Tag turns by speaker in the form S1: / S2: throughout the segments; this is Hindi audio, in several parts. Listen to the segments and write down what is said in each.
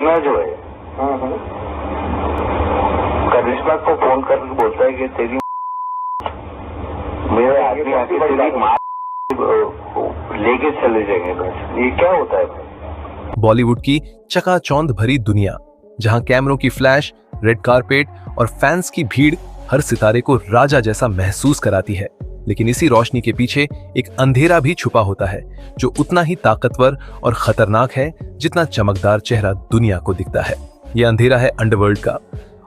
S1: मुन्ना जो है करिश्मा को फोन करके बोलता है कि तेरी मेरे आदमी आके तेरी माँ लेके चले जाएंगे। बस ये क्या होता है?
S2: बॉलीवुड की चकाचौंध भरी दुनिया, जहां कैमरों की फ्लैश, रेड कारपेट और फैंस की भीड़ हर सितारे को राजा जैसा महसूस कराती है। लेकिन इसी रोशनी के पीछे एक अंधेरा भी छुपा होता है, जो उतना ही ताकतवर और खतरनाक है जितना चमकदार चेहरा दुनिया को दिखता है। यह अंधेरा है अंडरवर्ल्ड का,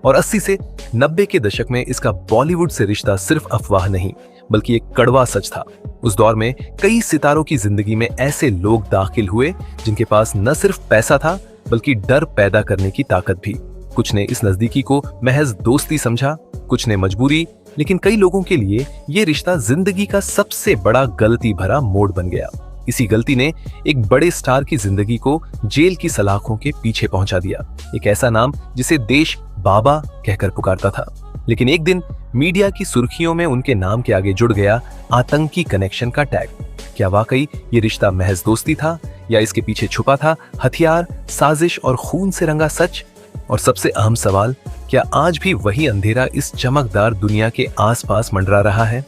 S2: और 80 से 90 के दशक में इसका बॉलीवुड से रिश्ता सिर्फ अफवाह नहीं, बल्कि एक कड़वा सच था। उस दौर में कई सितारों की जिंदगी में ऐसे लोग दाखिल हुए जिनके पास न सिर्फ पैसा था, बल्कि डर पैदा करने की ताकत भी। कुछ ने इस नजदीकी को महज दोस्ती समझा, कुछ ने मजबूरी, लेकिन कई लोगों के लिए ये रिश्ता जिंदगी का सबसे बड़ा गलती भरा मोड़ बन गया। इसी गलती ने एक बड़े स्टार की जिंदगी को जेल की सलाखों के पीछे पहुंचा दिया। एक ऐसा नाम जिसे देश बाबा कहकर पुकारता था, लेकिन एक दिन मीडिया की सुर्खियों में उनके नाम के आगे जुड़ गया आतंकी कनेक्शन का टैग। क्या वाकई ये रिश्ता महज दोस्ती था, या इसके पीछे छुपा था हथियार, साजिश और खून से रंगा सच? और सबसे अहम सवाल, क्या आज भी वही अंधेरा इस चमकदार दुनिया के आसपास मंडरा रहा है?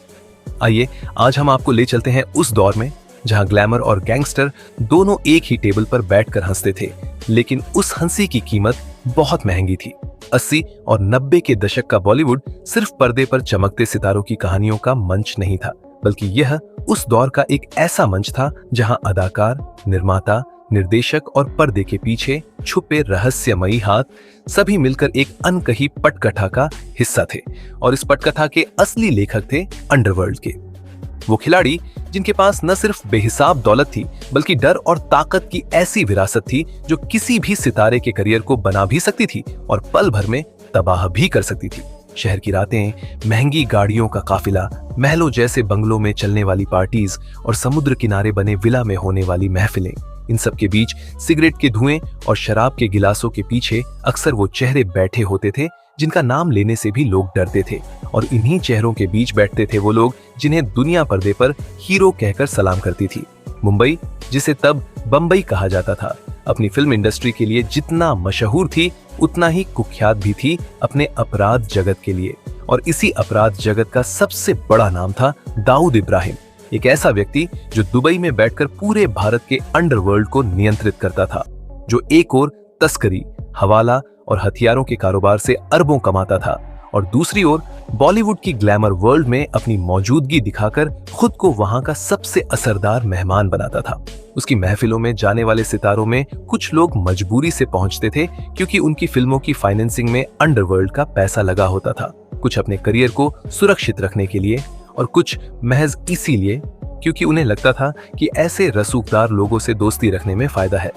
S2: आइए आज हम आपको ले चलते हैं उस दौर में जहां ग्लैमर और गैंगस्टर दोनों एक ही टेबल पर बैठकर हंसते थे, लेकिन उस हंसी की कीमत बहुत महंगी थी। 80 और 90 के दशक का बॉलीवुड सिर्फ पर्दे पर चमकते सितारों की कहानियों का मंच नहीं था, बल्कि यह उस दौर का एक ऐसा मंच था जहां अदाकार, निर्माता, निर्देशक और पर्दे के पीछे छुपे रहस्यमयी हाथ सभी मिलकर एक अनकही पटकथा का हिस्सा थे। और इस पटकथा के असली लेखक थे अंडरवर्ल्ड के वो खिलाड़ी जिनके पास न सिर्फ बेहिसाब दौलत थी, बल्कि डर और ताकत की ऐसी विरासत थी जो किसी भी सितारे के करियर को बना भी सकती थी और पल भर में तबाह भी कर सकती थी। शहर की रातें, महंगी गाड़ियों का काफिला, महलों जैसे बंगलों में चलने वाली पार्टीज और समुद्र किनारे बने विला में होने वाली महफिलें, इन सब के बीच सिगरेट के धुएं और शराब के गिलासों के पीछे अक्सर वो चेहरे बैठे होते थे जिनका नाम लेने से भी लोग डरते थे। और इन्हीं चेहरों के बीच बैठते थे वो लोग जिन्हें दुनिया पर्दे पर हीरो कहकर सलाम करती थी। मुंबई, जिसे तब बंबई कहा जाता था, अपनी फिल्म इंडस्ट्री के लिए जितना मशहूर थी, उतना ही कुख्यात भी थी अपने अपराध जगत के लिए। और इसी अपराध जगत का सबसे बड़ा नाम था दाऊद इब्राहिम, एक ऐसा व्यक्ति जो दुबई में बैठकर पूरे भारत के अंडरवर्ल्ड को नियंत्रित करता था, जो एक ओर तस्करी, हवाला और हथियारों के कारोबार से अरबों कमाता था, और दूसरी ओर बॉलीवुड की ग्लैमर वर्ल्ड में अपनी मौजूदगी दिखाकर खुद को वहां का सबसे असरदार मेहमान बनाता था। उसकी महफिलों में जाने वाले सितारों में कुछ लोग मजबूरी से पहुंचते थे क्योंकि उनकी फिल्मों की फाइनेंसिंग में अंडरवर्ल्ड का पैसा लगा होता था, कुछ अपने करियर को सुरक्षित रखने के लिए, और कुछ महज इसीलिए क्योंकि उन्हें लगता था कि ऐसे रसूखदार लोगों से दोस्ती रखने में फायदा है।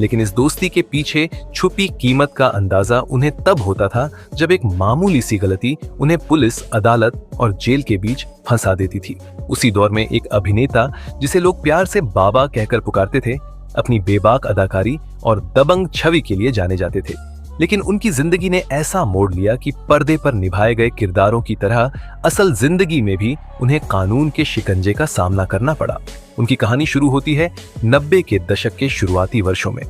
S2: लेकिन इस दोस्ती के पीछे छुपी कीमत का अंदाजा उन्हें तब होता था जब एक मामूली सी गलती उन्हें पुलिस, अदालत और जेल के बीच फंसा देती थी। उसी दौर में एक अभिनेता जिसे लोग प्यार से बाबा कहकर पुकारते थे, अपनी बेबाक अदाकारी और दबंग छवि के लिए जाने जाते थे। लेकिन उनकी जिंदगी ने ऐसा मोड़ लिया कि पर्दे पर निभाए गए किरदारों की तरह असल जिंदगी में भी उन्हें कानून के शिकंजे का सामना करना पड़ा। उनकी कहानी शुरू होती है 90 के दशक के शुरुआती वर्षों में,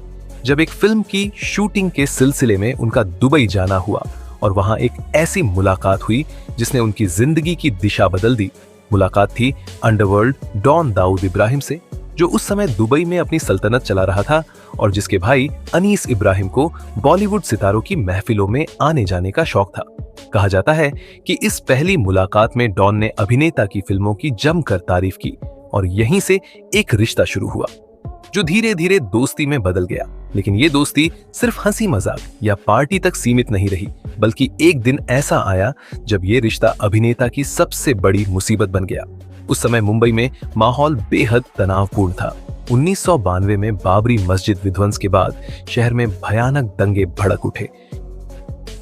S2: जब एक फिल्म की शूटिंग के सिलसिले में उनका दुबई जाना हुआ और वहां एक ऐसी मुलाकात हुई जिसने उनकी जिंदगी की दिशा बदल दी। मुलाकात थी अंडरवर्ल्ड डॉन दाऊद इब्राहिम से, जो उस समय दुबई में अपनी सल्तनत चला रहा था और जिसके भाई अनीस इब्राहिम को बॉलीवुड सितारों की महफिलों में आने जाने का शौक था। कहा जाता है कि इस पहली मुलाकात में डॉन ने अभिनेता की फिल्मों की जमकर तारीफ की और यहीं से एक रिश्ता शुरू हुआ जो धीरे धीरे दोस्ती में बदल गया। लेकिन ये दोस्ती सिर्फ हंसी मजाक या पार्टी तक सीमित नहीं रही, बल्कि एक दिन ऐसा आया जब ये रिश्ता अभिनेता की सबसे बड़ी मुसीबत बन गया। उस समय मुंबई में माहौल बेहद तनावपूर्ण था। 1992 में बाबरी मस्जिद विध्वंस के बाद शहर में भयानक दंगे भड़क उठे।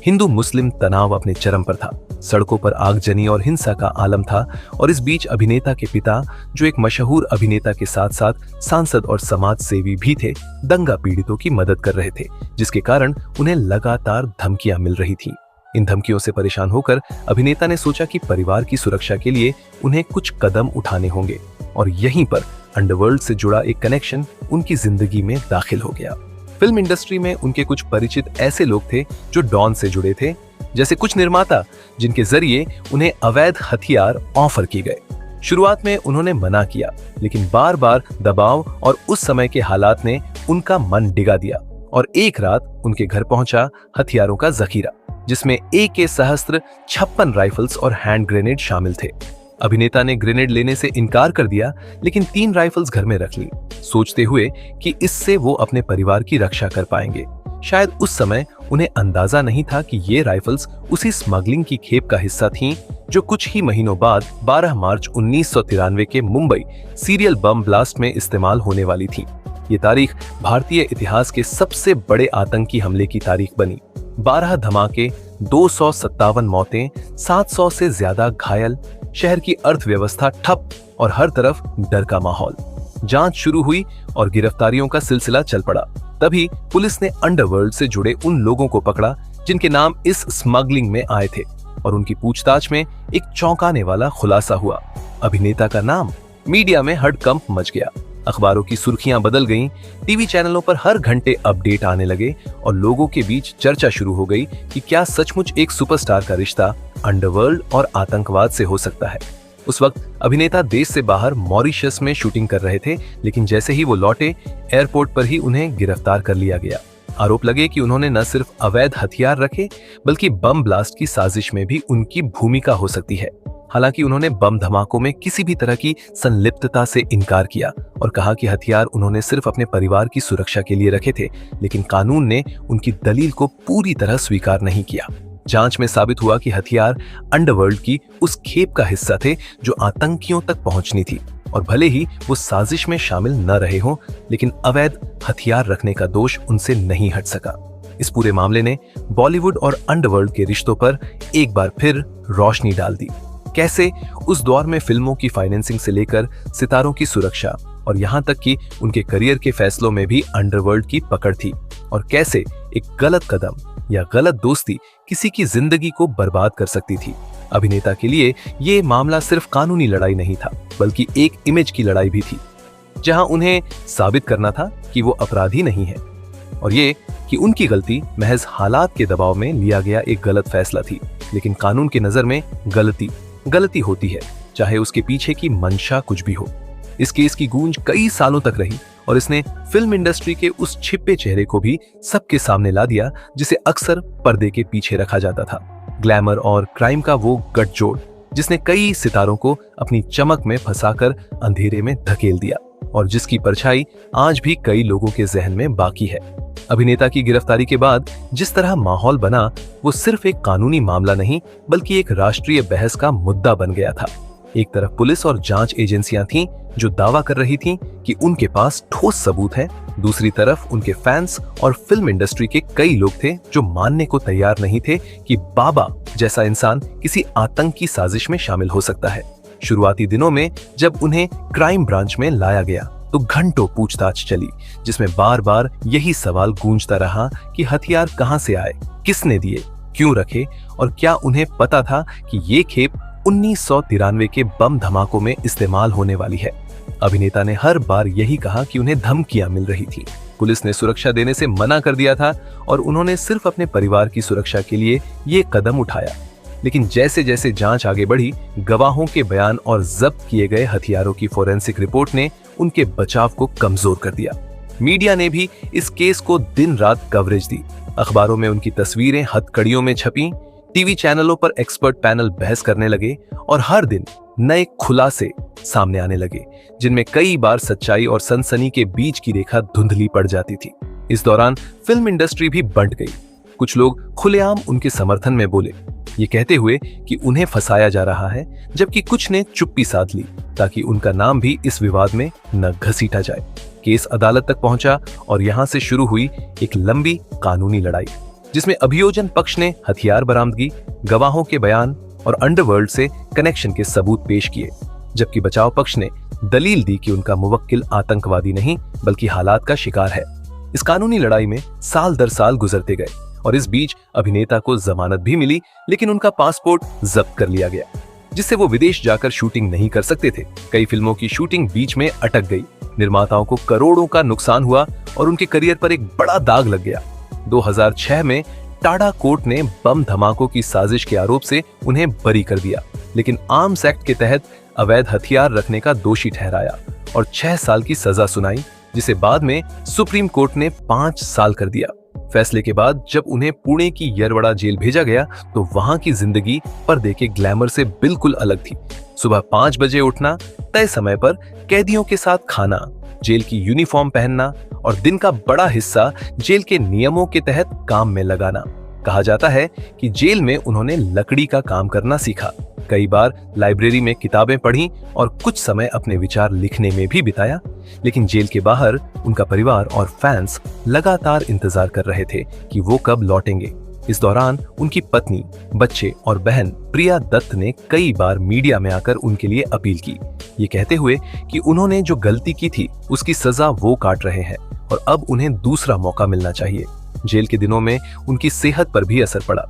S2: हिंदू मुस्लिम तनाव अपने चरम पर था, सड़कों पर आगजनी और हिंसा का आलम था। और इस बीच अभिनेता के पिता, जो एक मशहूर अभिनेता के साथ साथ सांसद और समाज सेवी भी थे, दंगा पीड़ितों की मदद कर रहे थे, जिसके कारण उन्हें लगातार धमकियां मिल रही थी। इन धमकियों से परेशान होकर अभिनेता ने सोचा कि परिवार की सुरक्षा के लिए उन्हें कुछ कदम उठाने होंगे, और यहीं पर अंडरवर्ल्ड से जुड़ा एक कनेक्शन उनकी जिंदगी में दाखिल हो गया। फिल्म इंडस्ट्री में उनके कुछ परिचित ऐसे लोग थे जो डॉन से जुड़े थे, जैसे कुछ निर्माता जिनके जरिए उन्हें अवैध हथियार ऑफर किए गए। शुरुआत में उन्होंने मना किया, लेकिन बार बार दबाव और उस समय के हालात ने उनका मन डिगा दिया और एक रात उनके घर पहुंचा हथियारों का जखीरा, जिसमें AK सहस्त्र 56 राइफल्स और हैंड ग्रेनेड शामिल थे। अभिनेता ने ग्रेनेड लेने से इनकार कर दिया, लेकिन 3 राइफल्स घर में रख ली, सोचते हुए कि इससे वो अपने परिवार की रक्षा कर पाएंगे। शायद उस समय उन्हें अंदाजा नहीं था कि ये राइफल्स उसी स्मगलिंग की खेप का हिस्सा थीं, जो कुछ ही महीनों बाद 12 मार्च 1993 के मुंबई सीरियल बम ब्लास्ट में इस्तेमाल होने वाली थी। ये तारीख भारतीय इतिहास के सबसे बड़े आतंकी हमले की तारीख बनी। 12 धमाके, 257 मौतें, 700 से ज्यादा घायल, शहर की अर्थव्यवस्था ठप और हर तरफ डर का माहौल। जांच शुरू हुई और गिरफ्तारियों का सिलसिला चल पड़ा। तभी पुलिस ने अंडरवर्ल्ड से जुड़े उन लोगों को पकड़ा जिनके नाम इस स्मगलिंग में आए थे, और उनकी पूछताछ में एक चौंकाने वाला खुलासा हुआ। अभिनेता का नाम मीडिया में हड़कंप मच गया। अखबारों की सुर्खियां बदल गईं, टीवी चैनलों पर हर घंटे अपडेट आने लगे और लोगों के बीच चर्चा शुरू हो गई कि क्या सचमुच एक सुपरस्टार का रिश्ता अंडरवर्ल्ड और आतंकवाद से हो सकता है। उस वक्त अभिनेता देश से बाहर मॉरिशस में शूटिंग कर रहे थे, लेकिन जैसे ही वो लौटे, एयरपोर्ट पर ही उन्हें गिरफ्तार कर लिया गया। आरोप लगे कि उन्होंने न सिर्फ अवैध हथियार रखे, बल्कि बम ब्लास्ट की साजिश में भी उनकी भूमिका हो सकती है। हालांकि उन्होंने बम धमाकों में किसी भी तरह की संलिप्तता से इनकार किया और कहा कि हथियार उन्होंने सिर्फ अपने परिवार की सुरक्षा के लिए रखे थे, लेकिन कानून ने उनकी दलील को पूरी तरह स्वीकार नहीं किया। जांच में साबित हुआ कि हथियार अंडरवर्ल्ड की उस खेप का हिस्सा थे जो आतंकियों तक पहुंचनी थी, और भले ही वो साजिश में शामिल न रहे हों, लेकिन अवैध हथियार रखने का दोष उनसे नहीं हट सका। इस पूरे मामले ने बॉलीवुड और अंडरवर्ल्ड के रिश्तों पर एक बार फिर रोशनी डाल दी। कैसे उस दौर में फिल्मों की फाइनेंसिंग से लेकर सितारों की सुरक्षा और यहाँ तक कि उनके करियर के फैसलों में भी अंडरवर्ल्ड की पकड़ थी, और कैसे एक गलत कदम या गलत दोस्ती किसी की जिंदगी को बर्बाद कर सकती थी। अभिनेता के लिए ये मामला सिर्फ कानूनी लड़ाई नहीं था, बल्कि एक इमेज की लड़ाई भी थी, जहां उन्हें साबित करना था कि वो अपराधी नहीं है, और ये कि उनकी गलती महज हालात के दबाव में लिया गया एक गलत फैसला थी। लेकिन कानून की नजर में गलती होती है, चाहे उसके पीछे की मंशा कुछ भी हो। इस केस की गूंज कई सालों तक रही और इसने फिल्म इंडस्ट्री के उस छिपे चेहरे को भी सबके सामने ला दिया जिसे अक्सर पर्दे के पीछे रखा जाता था। ग्लैमर और क्राइम का वो गठजोड़ जिसने कई सितारों को अपनी चमक में फंसाकर अंधेरे में धकेल दिया, और जिसकी परछाई आज भी कई लोगों के जहन में बाकी है। अभिनेता की गिरफ्तारी के बाद जिस तरह माहौल बना, वो सिर्फ एक कानूनी मामला नहीं, बल्कि एक राष्ट्रीय बहस का मुद्दा बन गया था। एक तरफ पुलिस और जांच एजेंसियां थीं जो दावा कर रही थीं कि उनके पास ठोस सबूत है, दूसरी तरफ उनके फैंस और फिल्म इंडस्ट्री के कई लोग थे जो मानने को तैयार नहीं थे कि बाबा जैसा इंसान किसी आतंकी साजिश में शामिल हो सकता है। शुरुआती दिनों में जब उन्हें क्राइम ब्रांच में लाया गया तो घंटों पूछताछ चली, जिसमें बार बार यही सवाल गूंजता रहा कि हथियार कहां से आए, किसने दिए, क्यों रखे, और क्या उन्हें पता था कि ये खेप 1993 के बम धमाकों में इस्तेमाल होने वाली है। अभिनेता ने हर बार यही कहा कि उन्हें धमकियां मिल रही थी, पुलिस ने सुरक्षा देने से मना कर दिया था और उन्होंने सिर्फ अपने परिवार की सुरक्षा के लिए ये कदम उठाया। लेकिन जैसे जैसे जांच आगे बढ़ी, गवाहों के बयान और जब्त किए गए हथियारों की फोरेंसिक रिपोर्ट ने उनके बचाव को कमजोर कर दिया। मीडिया ने भी इस केस को दिन रात कवरेज दी। अखबारों में उनकी तस्वीरें हथकड़ियों में छपी, टीवी चैनलों पर एक्सपर्ट पैनल बहस करने लगे और हर दिन नए खुलासे सामने आने लगे, जिनमें कई बार सच्चाई और सनसनी के बीच की रेखा धुंधली पड़ जाती थी। इस दौरान फिल्म इंडस्ट्री भी बंट गई। कुछ लोग खुलेआम उनके समर्थन में बोले, ये कहते हुए कि उन्हें फंसाया जा रहा है, जबकि कुछ ने चुप्पी साध ली ताकि उनका नाम भी इस विवाद में न घसीटा जाए। केस अदालत तक पहुंचा और यहां से शुरू हुई एक लंबी कानूनी लड़ाई, जिसमें अभियोजन पक्ष ने हथियार बरामदगी, गवाहों के बयान और अंडरवर्ल्ड से कनेक्शन के सबूत पेश किए, जबकि बचाव पक्ष ने दलील दी कि उनका मुवक्किल आतंकवादी नहीं बल्कि हालात का शिकार है। इस कानूनी लड़ाई में साल दर साल गुजरते गए और इस बीच अभिनेता को जमानत भी मिली, लेकिन उनका पासपोर्ट जब्त कर लिया गया, जिससे वो विदेश जाकर शूटिंग नहीं कर सकते थे। कई फिल्मों की शूटिंग बीच में अटक गई निर्माताओं को करोड़ों का नुकसान हुआ और उनके करियर पर एक बड़ा दाग लग गया। 2006 में टाडा कोर्ट ने बम धमाकों की साजिश के आरोप से उन्हें बरी कर दिया, लेकिन आर्म्स एक्ट के तहत अवैध हथियार रखने का दोषी ठहराया और 6 साल की सजा सुनाई, जिसे बाद में सुप्रीम कोर्ट ने 5 साल कर दिया। फैसले के बाद जब उन्हें पुणे की यरवड़ा जेल भेजा गया तो वहां की जिंदगी पर्दे के ग्लैमर से बिल्कुल अलग थी। सुबह 5 बजे उठना, तय समय पर कैदियों के साथ खाना, जेल की यूनिफॉर्म पहनना और दिन का बड़ा हिस्सा जेल के नियमों के तहत काम में लगाना। कहा जाता है कि जेल में उन्होंने लकड़ी का काम करना सीखा, कई बार लाइब्रेरी में किताबें पढ़ी और कुछ समय अपने विचार लिखने में भी बिताया। लेकिन जेल के बाहर उनका परिवार और फैंस लगातार इंतजार कर रहे थे कि वो कब लौटेंगे। इस दौरान उनकी पत्नी, बच्चे और बहन प्रिया दत्त ने कई बार मीडिया में आकर उनके लिए अपील की, ये कहते हुए कि उन्होंने जो गलती की थी उसकी सजा वो काट रहे हैं और अब उन्हें दूसरा मौका मिलना चाहिए। जेल के दिनों में उनकी सेहत पर भी असर पड़ा,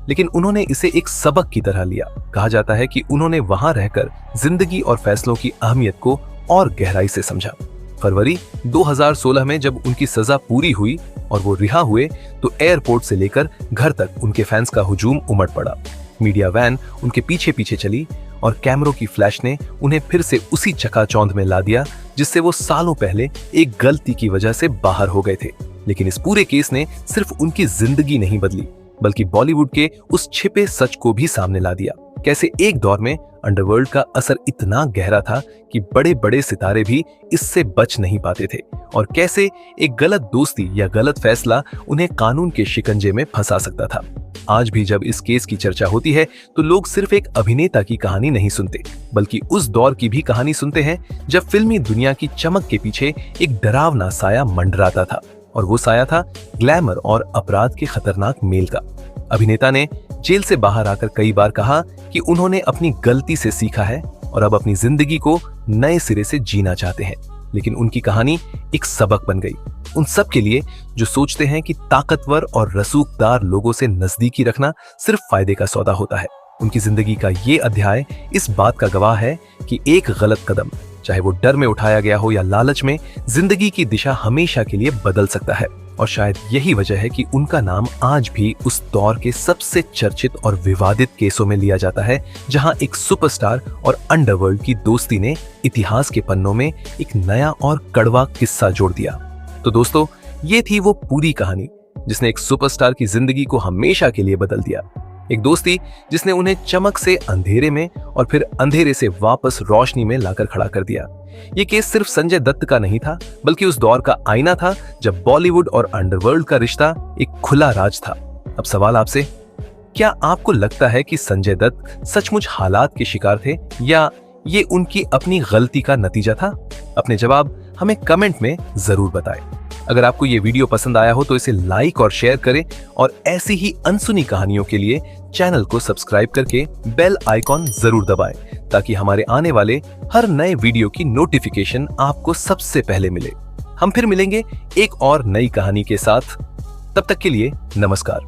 S2: लेकिन उन्होंने इसे एक सबक की तरह लिया। कहा जाता है कि उन्होंने वहां रहकर जिंदगी और फैसलों की अहमियत को और गहराई से समझा। फरवरी 2016 में जब उनकी सजा पूरी हुई और वो रिहा हुए तो एयरपोर्ट से लेकर घर तक उनके फैंस का हुजूम उमड़ पड़ा। मीडिया वैन उनके पीछे पीछे चली और कैमरों की फ्लैश ने उन्हें फिर से उसी चकाचौंध में ला दिया जिससे वो सालों पहले एक गलती की वजह से बाहर हो गए थे। लेकिन इस पूरे केस ने सिर्फ उनकी जिंदगी नहीं बदली, बल्कि बॉलीवुड के उस छिपे सच को भी सामने ला दिया। कैसे एक दौर में अंडरवर्ल्ड का असर इतना गहरा था कि बड़े बड़े सितारे भी इससे बच नहीं पाते थे, और कैसे एक गलत दोस्ती या गलत फैसला उन्हें कानून के शिकंजे में फंसा सकता था। आज भी जब इस केस की चर्चा होती है तो लोग सिर्फ एक अभिनेता की कहानी नहीं सुनते, बल्कि उस दौर की भी कहानी सुनते हैं जब फिल्मी दुनिया की चमक के पीछे एक डरावना साया मंडराता था, और वो साया था ग्लैमर और अपराध के खतरनाक मेल का। अभिनेता ने जेल से बाहर आकर कई बार कहा कि उन्होंने अपनी गलती से सीखा है और अब अपनी जिंदगी को नए सिरे से जीना चाहते हैं। लेकिन उनकी कहानी एक सबक बन गई उन सब के लिए जो सोचते हैं कि ताकतवर और रसूखदार लोगों से नजदीकी रखना सिर्फ फायदे का सौदा होता है। उनकी जिंदगी का ये अध्याय इस बात का गवाह है कि एक गलत कदम, चाहे वो डर में उठाया गया हो या लालच में, जिंदगी की दिशा हमेशा के लिए बदल सकता है। और शायद यही वजह है कि उनका नाम आज भी उस दौर के सबसे चर्चित और विवादित केसों में लिया जाता है, जहां एक सुपरस्टार और अंडरवर्ल्ड की दोस्ती ने इतिहास के पन्नों में एक नया और कड़वा किस्सा जोड़ दिया। तो दोस्तों, ये थी वो पूरी कहानी जिसने एक सुपरस्टार की जिंदगी को हमेशा के लिए बदल दिया। एक दोस्ती जिसने उन्हें चमक से अंधेरे में और फिर अंधेरे से वापस रोशनी में लाकर खड़ा कर दिया। ये केस सिर्फ संजय दत्त का नहीं था, बल्कि उस दौर का आईना था जब बॉलीवुड और अंडरवर्ल्ड का रिश्ता एक खुला राज था। अब सवाल आपसे, क्या आपको लगता है कि संजय दत्त सचमुच हालात के शिकार थे या ये उनकी अपनी गलती का नतीजा था? अपने जवाब हमें कमेंट में जरूर बताएं। अगर आपको ये वीडियो पसंद आया हो तो इसे लाइक और शेयर करें, और ऐसी ही अनसुनी कहानियों के लिए चैनल को सब्सक्राइब करके बेल आइकॉन जरूर दबाएं, ताकि हमारे आने वाले हर नए वीडियो की नोटिफिकेशन आपको सबसे पहले मिले। हम फिर मिलेंगे एक और नई कहानी के साथ। तब तक के लिए नमस्कार।